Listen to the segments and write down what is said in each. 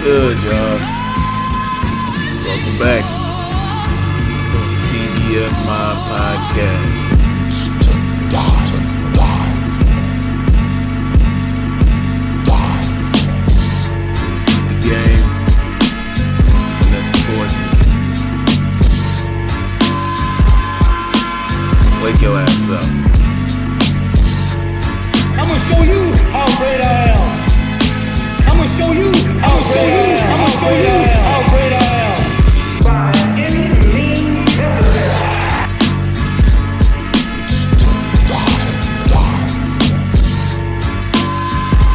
Good, y'all. Welcome back. TDF My Podcast. Keep the game. And let's support me. Wake your ass up. I'm gonna show you how great I am. I'm gonna show you how great I am. I'm gonna show you how great I am. By any means necessary.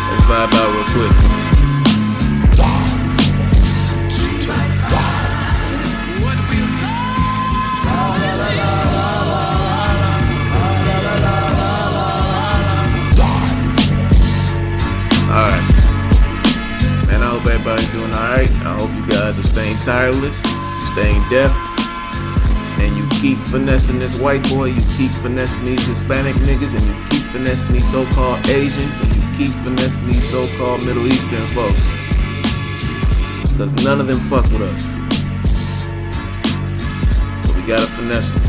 Let's vibe out real quick. Alright. Man, I hope everybody's doing alright. I hope you guys are staying tireless, staying deft, and you keep finessing this white boy, you keep finessing these Hispanic niggas, and you keep finessing these so-called Asians, and you keep finessing these so-called Middle Eastern folks. Because none of them fuck with us. So we gotta finesse them.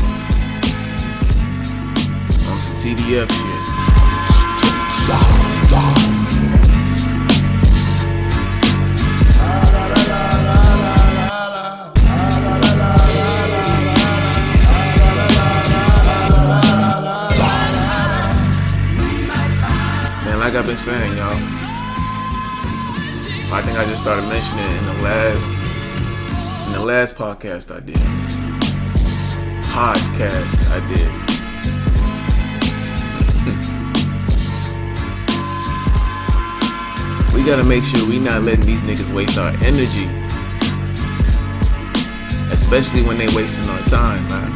On some TDF shit. Like I've been saying, y'all, I think I just started mentioning it in the last podcast I did. Podcast I did. We gotta make sure we not letting these niggas waste our energy. Especially when they wasting our time, man.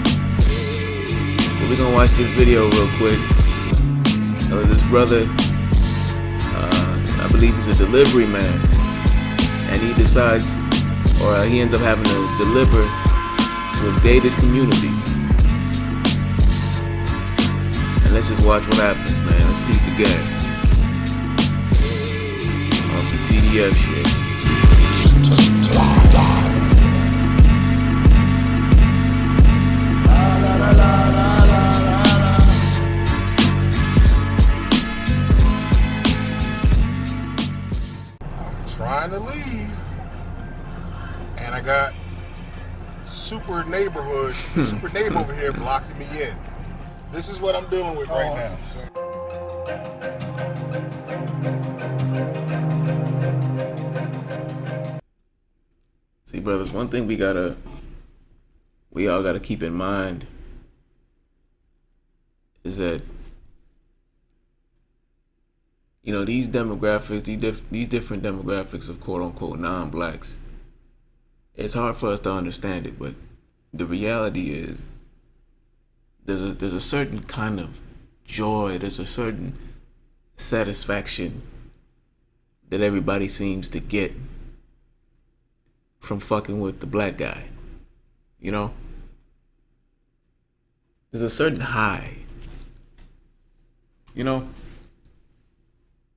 So we gonna watch this video real quick. This brother, I believe he's a delivery man, and he decides, or he ends up having to deliver to a gated community. And let's just watch what happens, man. Let's peep the game. On some TDF shit. Trying to leave, and I got super neighbor over here blocking me in. This is what I'm dealing with right now. See, brothers, one thing we all gotta keep in mind is that, you know, these demographics, these different demographics of quote-unquote non-blacks, it's hard for us to understand it, but the reality is there's a certain kind of joy, there's a certain satisfaction that everybody seems to get from fucking with the black guy, you know? There's a certain high, you know?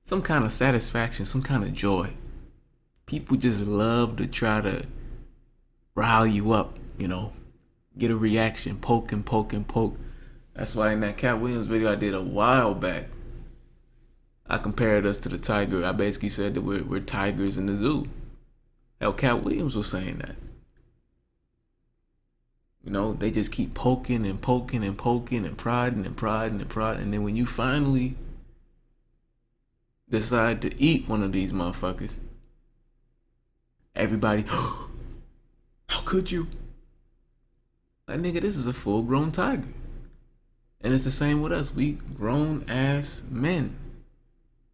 Some kind of satisfaction, some kind of joy. People just love to try to rile you up, you know, get a reaction, poke. That's why in that Cat Williams video I did a while back, I compared us to the tiger. I basically said that we're tigers in the zoo. Hell, Cat Williams was saying that. You know, they just keep poking and prodding, and then when you finally decide to eat one of these motherfuckers, everybody, how could you? Like, nigga, this is a full-grown tiger. And it's the same with us. We grown-ass men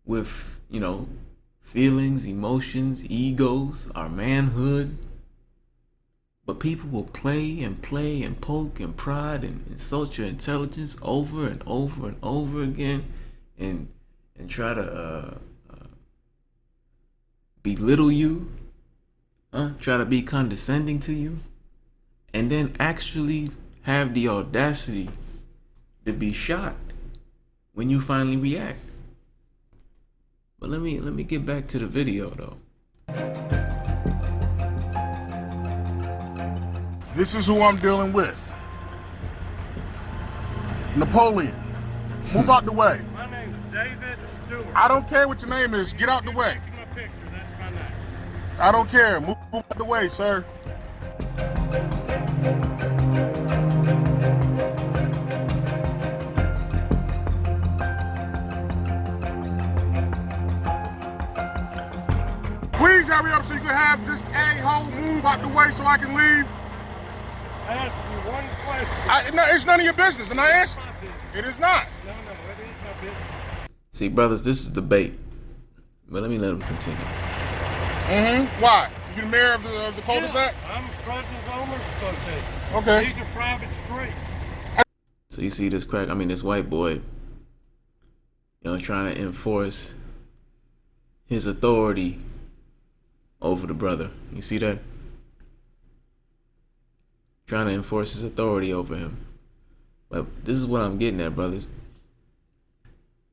with, you know, feelings, emotions, egos, our manhood. But people will play and poke and prod and insult your intelligence over and over again, and try to belittle you, try to be condescending to you, and then actually have the audacity to be shocked when you finally react. But let me get back to the video though. This is who I'm dealing with. Napoleon. Move out the way. My name's David Stewart. I don't care what your name is. Get out the way. Taking my picture, that's my name. I don't care. Move out the way, sir. Please hurry up so you can have this a-hole move out the way so I can leave. I asked you one question. No, it's none of your business, and I answered. My business. It is not. No, it is my business. See, brothers, this is debate. But let him continue. Why? You the mayor of the cul-de-sac? Yeah, I'm president of the owners association. Okay. These are private streets. So you see this this white boy, trying to enforce his authority over the brother. You see that? Trying to enforce his authority over him. But this is what I'm getting at, brothers.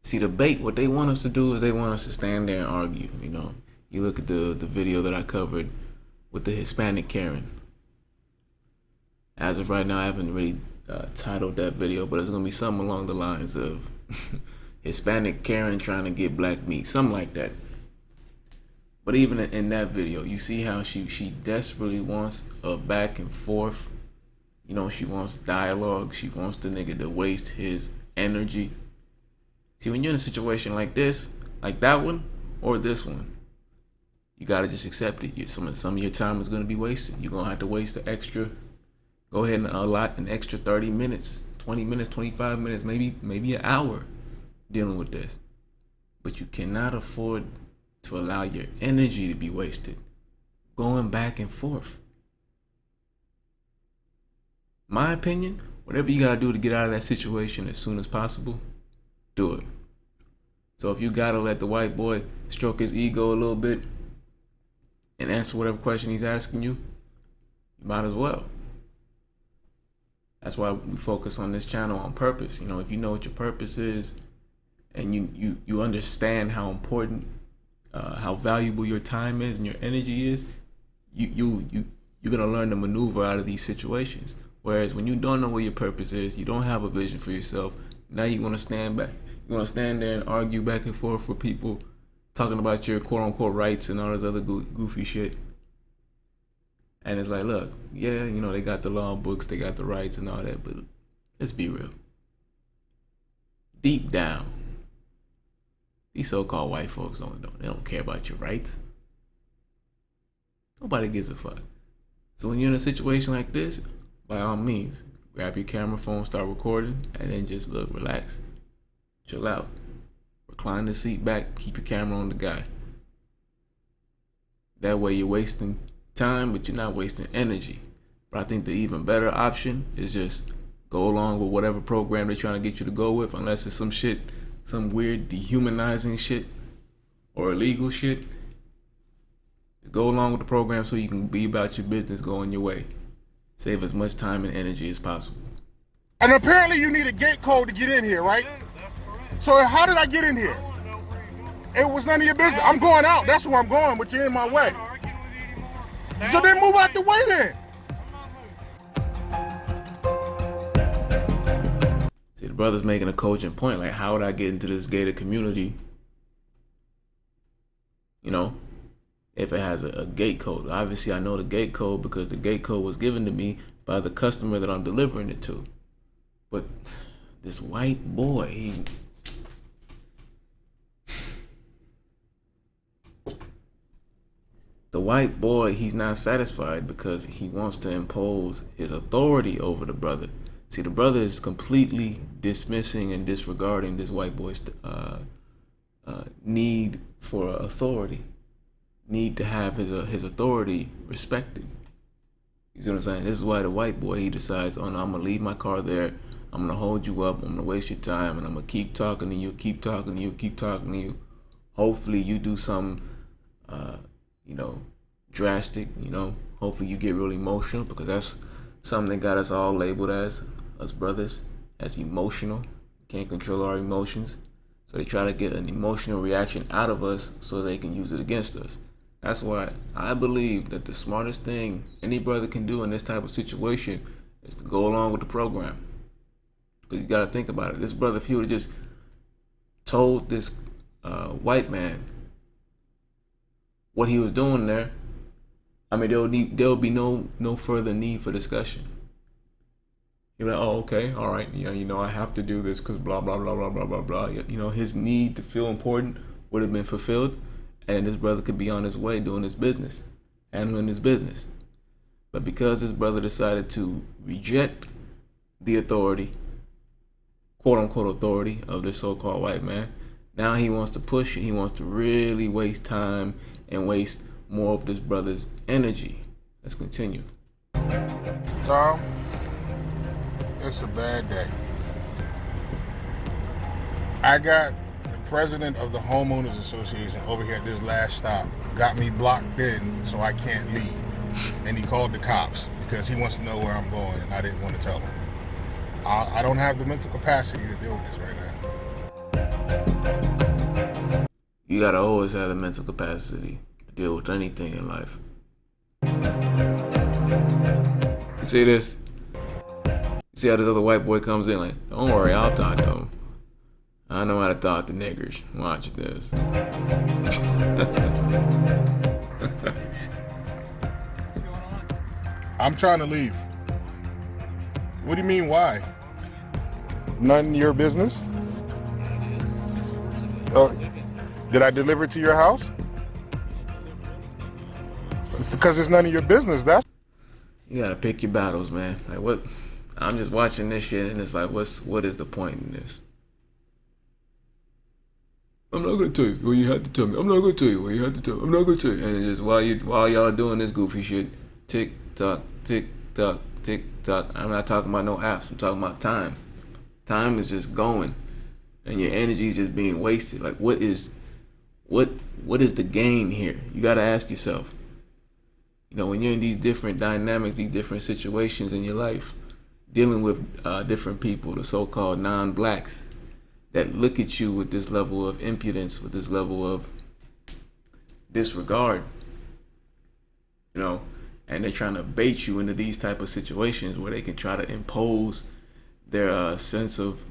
See, debate, what they want us to do is they want us to stand there and argue, You look at the video that I covered with the Hispanic Karen. As of right now, I haven't really titled that video, but it's going to be something along the lines of Hispanic Karen trying to get black meat, something like that. But even in that video, you see how she desperately wants a back and forth. She wants dialogue. She wants the nigga to waste his energy. See, when you're in a situation like this, like that one, or this one, you gotta just accept it. Some of your time is gonna be wasted. You're gonna have to waste the extra. Go ahead and allot an extra 30 minutes, 20 minutes, 25 minutes, maybe an hour dealing with this. But you cannot afford to allow your energy to be wasted going back and forth. My opinion, whatever you gotta do to get out of that situation as soon as possible, do it. So if you gotta let the white boy stroke his ego a little bit and answer whatever question he's asking you, you might as well. That's why we focus on this channel on purpose. If you know what your purpose is and you understand how important, how valuable your time is and your energy is, you're gonna learn to maneuver out of these situations. Whereas when you don't know what your purpose is, you don't have a vision for yourself, now you want to stand back. You want to stand there and argue back and forth with people talking about your quote-unquote rights and all this other goofy shit. And it's like, look, yeah, they got the law books, they got the rights and all that, but let's be real. Deep down, these so-called white folks don't care about your rights. Nobody gives a fuck. So when you're in a situation like this, by all means, grab your camera phone, start recording, and then just look, relax, chill out, recline the seat back, keep your camera on the guy. That way you're wasting time, but you're not wasting energy. But I think the even better option is just go along with whatever program they're trying to get you to go with, unless it's some weird dehumanizing shit or illegal shit. Just go along with the program so you can be about your business, go on your way. Save as much time and energy as possible. And apparently you need a gate code to get in here, right? That's correct. So how did I get in here? I want to know where you're going. It was none of your business. I'm going out. That's where I'm going, but you're in my way. I'm not arguing with you anymore. So then move out the way then. I'm not moving. See, the brother's making a cogent point, like, how would I get into this gated community, if it has a gate code? Obviously, I know the gate code because the gate code was given to me by the customer that I'm delivering it to. But this white boy, he's not satisfied because he wants to impose his authority over the brother. See, the brother is completely dismissing and disregarding this white boy's need for authority, need to have his authority respected. You see what I'm saying? This is why the white boy, he decides, oh no, I'm gonna leave my car there, I'm gonna hold you up, I'm gonna waste your time, and I'm gonna keep talking to you, keep talking to you, keep talking to you. Hopefully you do something drastic, hopefully you get really emotional, because that's something that got us all labeled as, us brothers, as emotional. Can't control our emotions. So they try to get an emotional reaction out of us so they can use it against us. That's why I believe that the smartest thing any brother can do in this type of situation is to go along with the program. Because you got to think about it. This brother, if he would have just told this white man what he was doing there, I mean, there would be no further need for discussion. You're like, oh, okay, all right, yeah, I have to do this because blah blah blah blah blah blah blah. His need to feel important would have been fulfilled, and this brother could be on his way doing his business, handling his business. But because this brother decided to reject the authority, quote unquote authority of this so-called white man, now he wants to push it. He wants to really waste time and waste more of this brother's energy. Let's continue. Tom, it's a bad day. I got the president of the homeowners association over here at this last stop, got me blocked in so I can't leave. And he called the cops because he wants to know where I'm going and I didn't want to tell him. I don't have the mental capacity to deal with this right now. You gotta always have the mental capacity to deal with anything in life. You see this? You see how this other white boy comes in like, don't worry, I'll talk to him. I know how to talk to niggers. Watch this. I'm trying to leave. What do you mean, why? None of your business? Did I deliver it to your house? Because it's none of your business, that's... You gotta pick your battles, man. Like what? I'm just watching this shit and it's like, what is the point in this? I'm not gonna tell you. Well, you had to tell me. I'm not gonna tell you. Well, you had to tell me. I'm not gonna tell you. And it's just while y'all doing this goofy shit, tick tock, tick tock, tick tock. I'm not talking about no apps. I'm talking about time. Time is just going, and your energy is just being wasted. Like what is the gain here? You gotta ask yourself. When you're in these different dynamics, these different situations in your life, dealing with different people, the so-called non-blacks, that look at you with this level of impudence, with this level of disregard, and they're trying to bait you into these type of situations where they can try to impose their sense of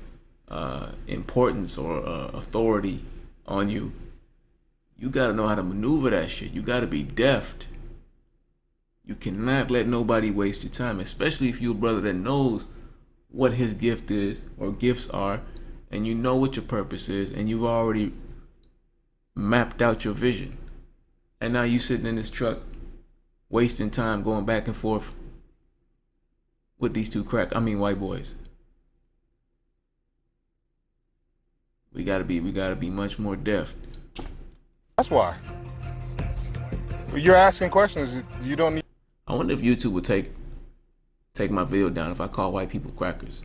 importance or authority on you. You got to know how to maneuver that shit. You got to be deft. You cannot let nobody waste your time, especially if you're a brother that knows what his gift is or gifts are, and you know what your purpose is, and you've already mapped out your vision. And now you sitting in this truck wasting time going back and forth with these two white boys. We gotta be much more deft. That's why. You're asking questions you don't need. I wonder if YouTube would take my video down if I call white people crackers.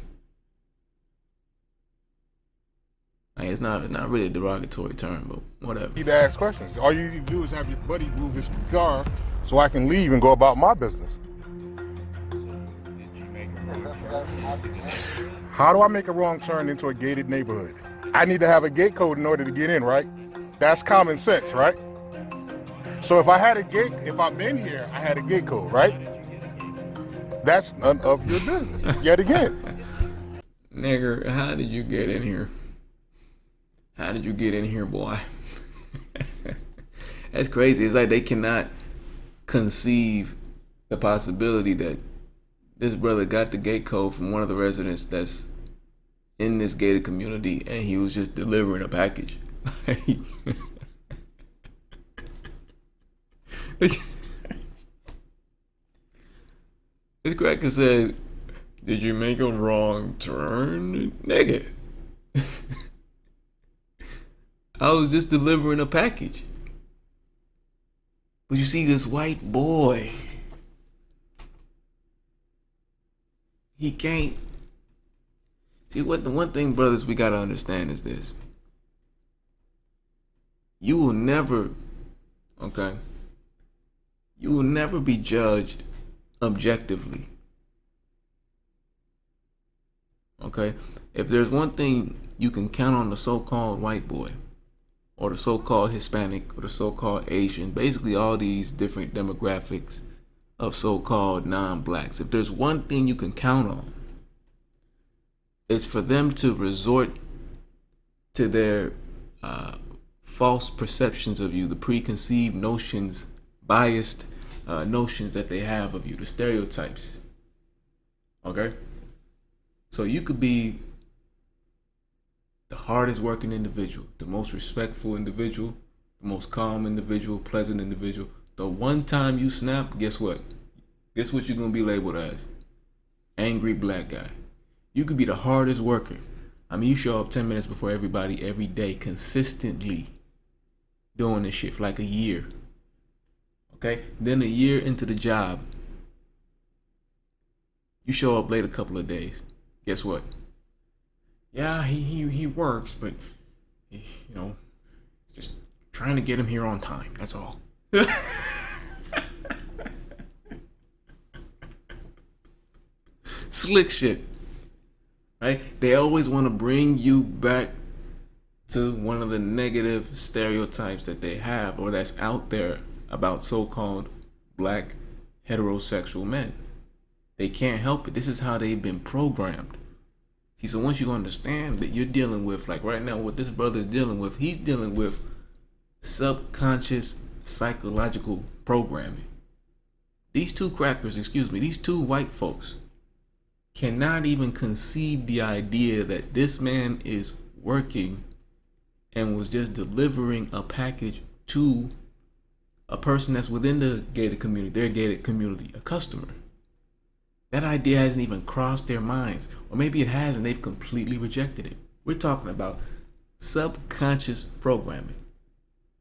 It's not really a derogatory term, but whatever. You need to ask questions. All you need to do is have your buddy move his car so I can leave and go about my business. How do I make a wrong turn into a gated neighborhood? I need to have a gate code in order to get in, right? That's common sense, right? So if I'm in here, I had a gate code, right? That's none of your business, yet again. Nigger, how did you get in here? How did you get in here, boy? That's crazy. It's like they cannot conceive the possibility that this brother got the gate code from one of the residents that's in this gated community and he was just delivering a package. This cracker said, "Did you make a wrong turn, nigga?" I was just delivering a package. But you see this white boy, he can't. See, what the one thing, brothers, we gotta understand is this. You will never be judged objectively. Okay? If there's one thing you can count on the so-called white boy or the so-called Hispanic, or the so-called Asian, basically all these different demographics of so-called non-blacks, if there's one thing you can count on, it's for them to resort to their false perceptions of you, the preconceived notions, biased notions that they have of you, the stereotypes. Okay? So you could be the hardest working individual, the most respectful individual, the most calm individual, pleasant individual. The one time you snap, guess what? Guess what you're going to be labeled as? Angry black guy. You could be the hardest worker. I mean, you show up 10 minutes before everybody every day, consistently doing this shit for like a year. Okay? Then a year into the job, you show up late a couple of days. Guess what? Yeah, he works, but just trying to get him here on time. That's all. Slick shit. Right? They always want to bring you back to one of the negative stereotypes that they have or that's out there about so-called black heterosexual men. They can't help it. This is how they've been programmed. See, so once you understand that you're dealing with, like right now, what this brother is dealing with, he's dealing with subconscious psychological programming. These two white folks cannot even conceive the idea that this man is working and was just delivering a package to a person that's within the gated community, their gated community, a customer. That idea hasn't even crossed their minds. Or maybe it has and they've completely rejected it. We're talking about subconscious programming.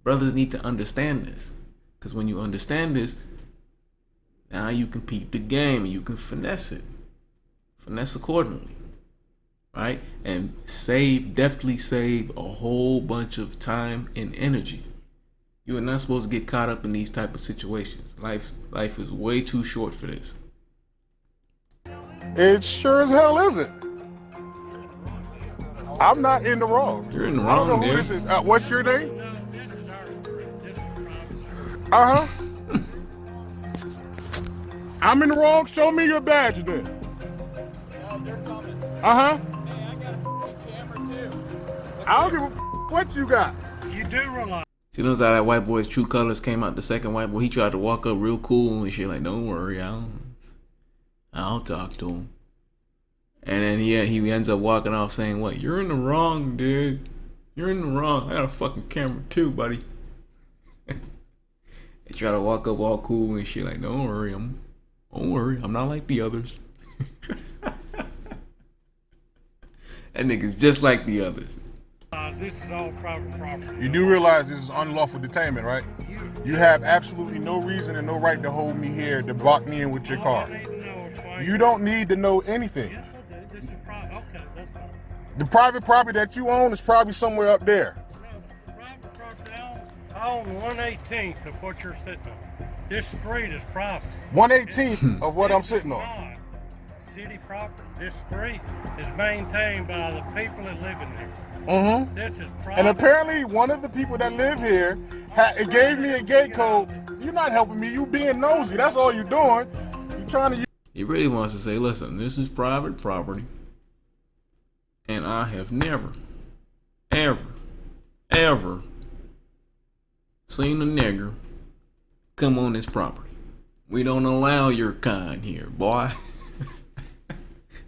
Brothers need to understand this. Because when you understand this, now you can peep the game and you can finesse it. Finesse accordingly. Right? And deftly save a whole bunch of time and energy. You are not supposed to get caught up in these type of situations. Life is way too short for this. It sure as hell isn't. I'm not in the wrong. You're in the I don't know wrong, who dude. this is. What's your name? Uh-huh. I'm in the wrong. Show me your badge then. No, they're coming. Uh-huh. Hey, I got a camera too. I don't give a what you got. You do realize. See, those how that white boy's true colors came out. The second white boy, he tried to walk up real cool and shit, like, don't worry, I'll talk to him. And then he ends up walking off saying, what? You're in the wrong, dude. You're in the wrong. I got a fucking camera too, buddy. They try to walk up all cool and shit, like, don't worry, I'm not like the others. That nigga's just like the others. This is all private property. You do realize this is unlawful detainment, right? You have absolutely no reason and no right to hold me here to block me in with your car. All I need to know is why You don't need to know anything. Yes, I do. This is private. Okay, that's fine. The private property that you own is probably somewhere up there. No, private property. I own 1/18th of what you're sitting on. This street is private. 1/18th of what I'm This is sitting on. not city property. This street is maintained by the people that live in there. Mm-hmm. This is private. And apparently one of the people that live here, it gave me a gate code. You're not helping me. You being nosy. That's all you're doing. You're trying to... He really wants to say, listen, this is private property. And I have never, ever seen a nigger come on this property. We don't allow your kind here, boy.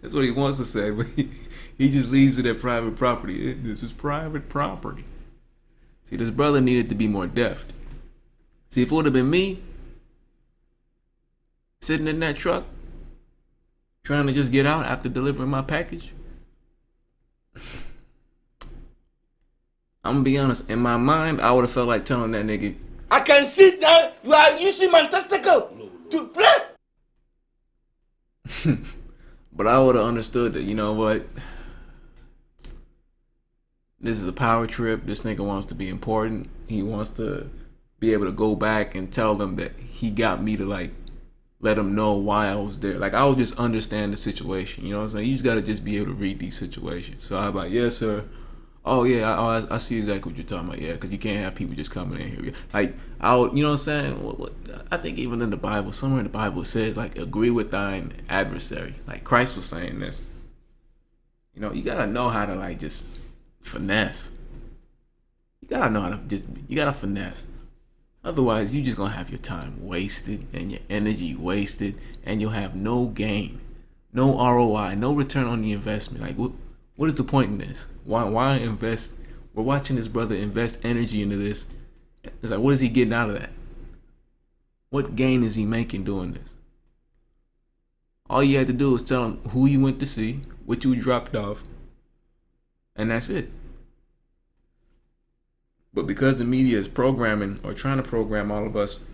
That's what he wants to say, but he just leaves it at private property. This is private property. See, this brother needed to be more deft. See, if it would have been me sitting in that truck trying to just get out after delivering my package, I'm gonna be honest, in my mind, I would have felt like telling that nigga, I can sit down. You are using my testicle to play. but I would have understood that, you know what? This is a power trip. This nigga wants to be important. He wants to be able to go back and tell them that he got me to, like, let them know why I was there. Like, I would just understand the situation. You know what I'm saying? You just got to just be able to read these situations. So I'm like, yes, sir. Oh yeah, I see exactly what you're talking about. Yeah, because you can't have people just coming in here. Like you know what I'm saying? I think even in the Bible, somewhere in the Bible it says like agree with thine adversary. Like Christ was saying this. You know, you gotta know how to like just finesse. You gotta know how to you gotta finesse. Otherwise, you just gonna have your time wasted and your energy wasted, and you'll have no gain, no ROI, no return on the investment. Like, what is the point in this? Why invest? We're watching this brother invest energy into this. It's like, what is he getting out of that? What gain is he making doing this? All you had to do was tell him who you went to see, what you dropped off, and that's it. But because the media is programming or trying to program all of us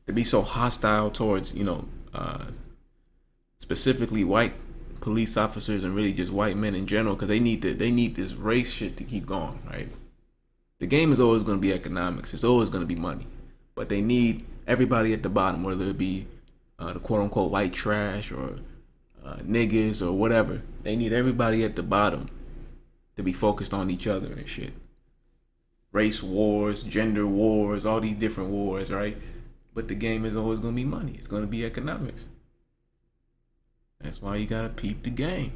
to be so hostile towards, specifically white police officers and really just white men in general, because they need this race shit to keep going, right? The game is always going to be economics. It's always going to be money. But they need everybody at the bottom, whether it be the quote unquote white trash or niggas or whatever. They need everybody at the bottom to be focused on each other and shit. Race wars, gender wars, all these different wars, right? But the game is always going to be money. It's going to be economics. That's why you got to peep the game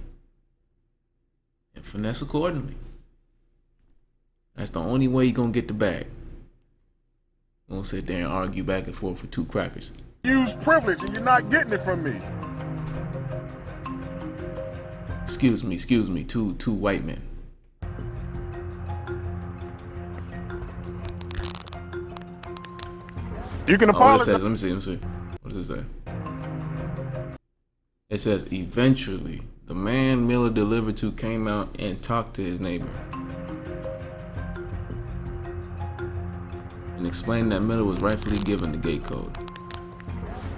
and finesse accordingly. That's the only way you're going to get the bag. Don't sit there and argue back and forth for 2 crackers. Use privilege and you're not getting it from me. Excuse me, two white men. You can It apologize. says, let me see. What does it say? It says, eventually, the man Miller delivered to came out and talked to his neighbor and explained that Miller was rightfully given the gate code.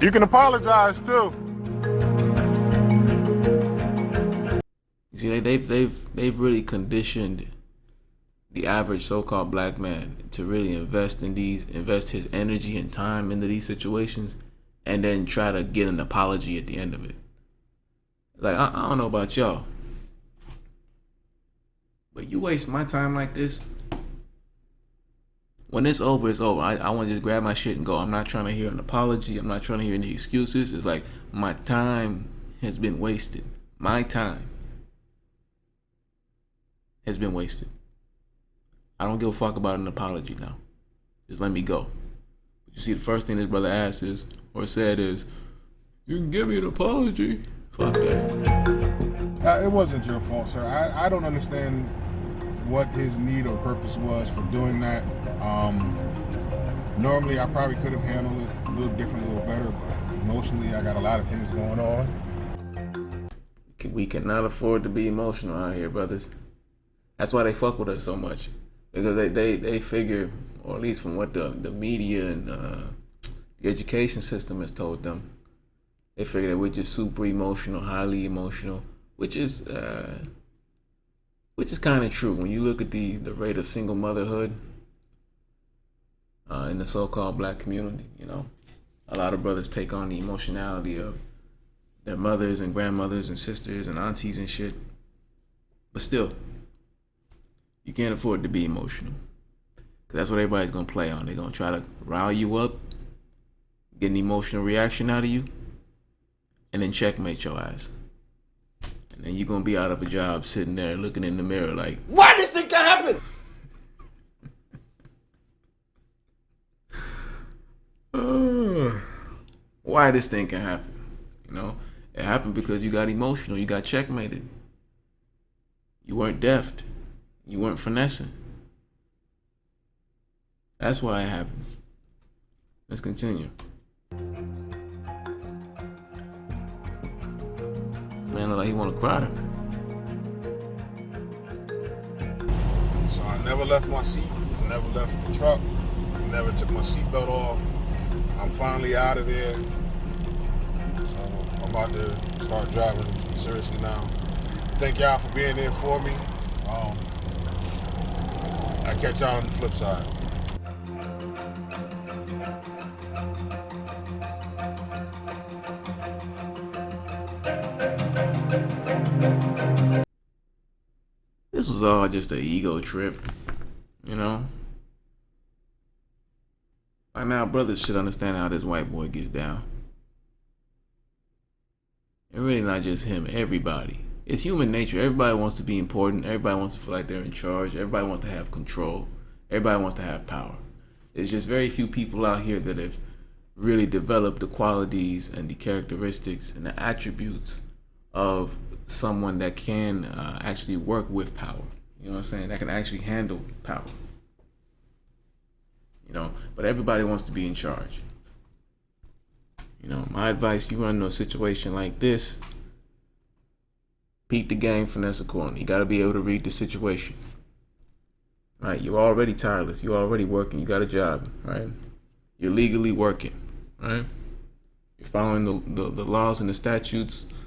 You can apologize too. You see, they've really conditioned the average so-called black man to really invest his energy and time into these situations, and then try to get an apology at the end of it. Like, I don't know about y'all, but you waste my time like this. When it's over, it's over. I want to just grab my shit and go. I'm not trying to hear an apology. I'm not trying to hear any excuses. It's like my time has been wasted. My time has been wasted. I don't give a fuck about an apology now. Just let me go. But you see, the first thing this brother asked said is, you can give me an apology. Fuck that. It wasn't your fault, sir. I don't understand what his need or purpose was for doing that. Normally, I probably could have handled it a little different, a little better, but emotionally, I got a lot of things going on. We cannot afford to be emotional out here, brothers. That's why they fuck with us so much. Because they figure, or at least from what the media and the education system has told them, they figure that we're just super emotional, highly emotional, which is kind of true. When you look at the rate of single motherhood in the so-called black community, a lot of brothers take on the emotionality of their mothers and grandmothers and sisters and aunties and shit. But still, you can't afford to be emotional, because that's what everybody's going to play on. They're going to try to rile you up, get an emotional reaction out of you, and then checkmate your ass. And then you're going to be out of a job sitting there looking in the mirror like, Why this thing can happen? why this thing can happen? It happened because you got emotional. You got checkmated. You weren't deft. You weren't finessing. That's why it happened. Let's continue. Man look like he want to cry. So I never left my seat, never left the truck, never took my seatbelt off. I'm finally out of there. So I'm about to start driving seriously now. Thank y'all for being there for me. I'll catch y'all on the flip side. this was all just an ego trip, you know. By now, brothers should understand how this white boy gets down. And really not just him, everybody. It's human nature. Everybody wants to be important. Everybody wants to feel like they're in charge. Everybody wants to have control. Everybody wants to have power. There's just very few people out here that have really developed the qualities and the characteristics and the attributes of someone that can actually work with power. You know what I'm saying? That can actually handle power. You know, but everybody wants to be in charge. You know, my advice, you run into a situation like this, peep the game, finesse a corner. You got to be able to read the situation. Right? You're already tireless. You're already working. You got a job, right? You're legally working, right? You're following the laws and the statutes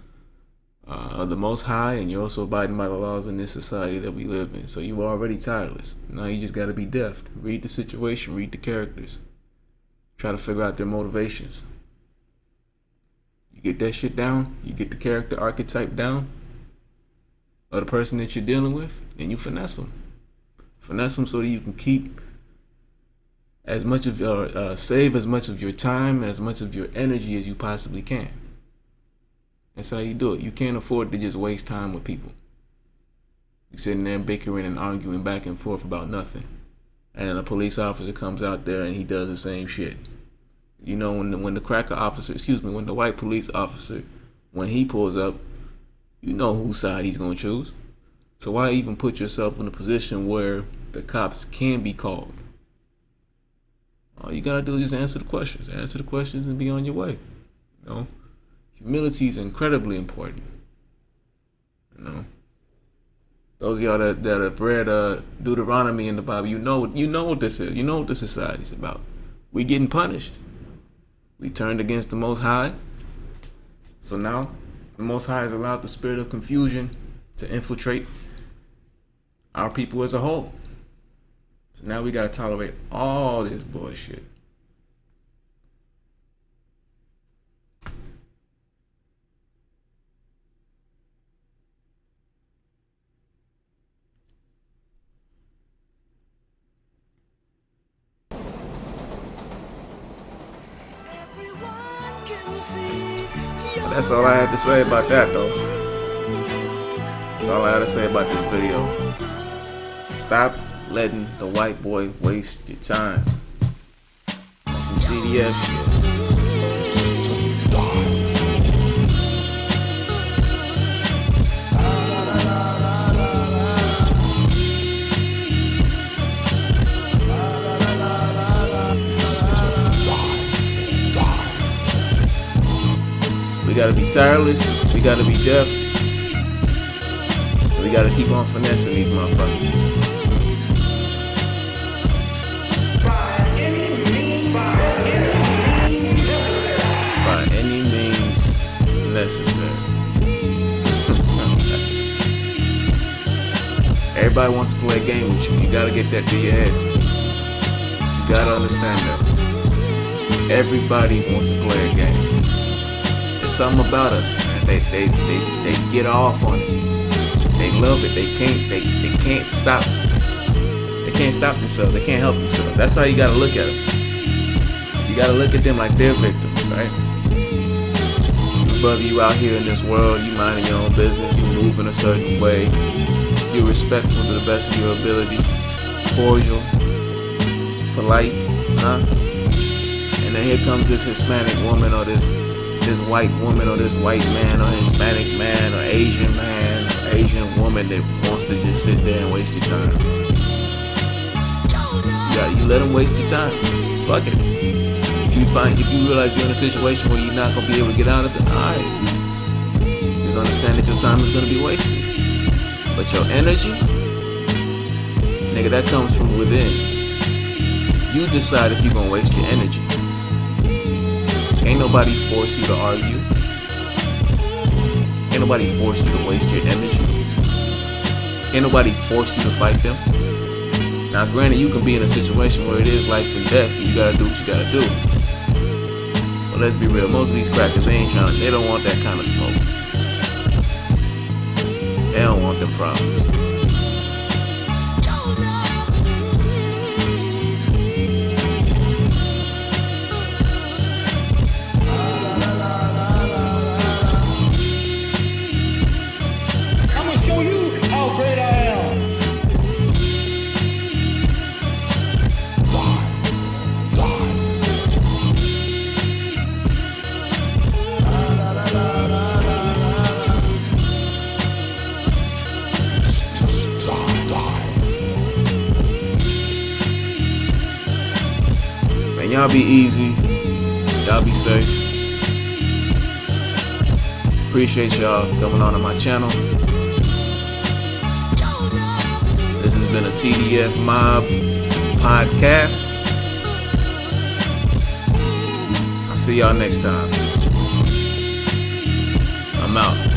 of the Most High, and you're also abiding by the laws in this society that we live in. So you're already tireless. Now you just got to be deft. Read the situation. Read the characters. Try to figure out their motivations. You get that shit down. You get the character archetype down of the person that you're dealing with, and you finesse them. Finesse them so that you can keep as much of your, save as much of your time and as much of your energy as you possibly can. That's how you do it. You can't afford to just waste time with people. You're sitting there bickering and arguing back and forth about nothing. And then a police officer comes out there and he does the same shit. You know, when the white police officer, when he pulls up, you know whose side he's going to choose. So why even put yourself in a position where the cops can be called? All you gotta do is just answer the questions. Answer the questions and be on your way. You know, humility is incredibly important. You know, those of y'all that have read Deuteronomy in the Bible, you know what this is. You know what the society's about. We getting punished. We turned against the Most High. So now the Most High has allowed the spirit of confusion to infiltrate our people as a whole. So now we gotta tolerate all this bullshit. But that's all I had to say about that, though. That's all I had to say about this video. Stop letting the white boy waste your time on some TDF shit. We gotta be tireless, we gotta be deft, we gotta keep on finessing these motherfuckers. Necessary. Everybody wants to play a game with you. You gotta get that to your head. You gotta understand that. Everybody wants to play a game. There's something about us, man. They get off on it. They love it. They can't stop. They can't stop themselves. They can't help themselves. That's how you gotta look at them. You gotta look at them like they're victims, right? Brother, you out here in this world, you minding your own business, you move in a certain way, you're respectful to the best of your ability, cordial, polite, huh? And then here comes this Hispanic woman or this white woman or this white man or Hispanic man or Asian man or Asian woman that wants to just sit there and waste your time. Yeah, you let them waste your time. Fuck it. If you realize you're in a situation where you're not gonna be able to get out of it, alright. Just understand that your time is gonna be wasted. But your energy, nigga, that comes from within. You decide if you're gonna waste your energy. Ain't nobody force you to argue. Ain't nobody force you to waste your energy. Ain't nobody force you to fight them. Now granted, you can be in a situation where it is life and death, and you gotta do what you gotta do. But let's be real, most of these crackers, they don't want that kind of smoke. They don't want them problems. y'all be easy. Y'all be safe. Appreciate y'all coming on to my channel. This has been a TDF Mob podcast. I'll see y'all next time. I'm out.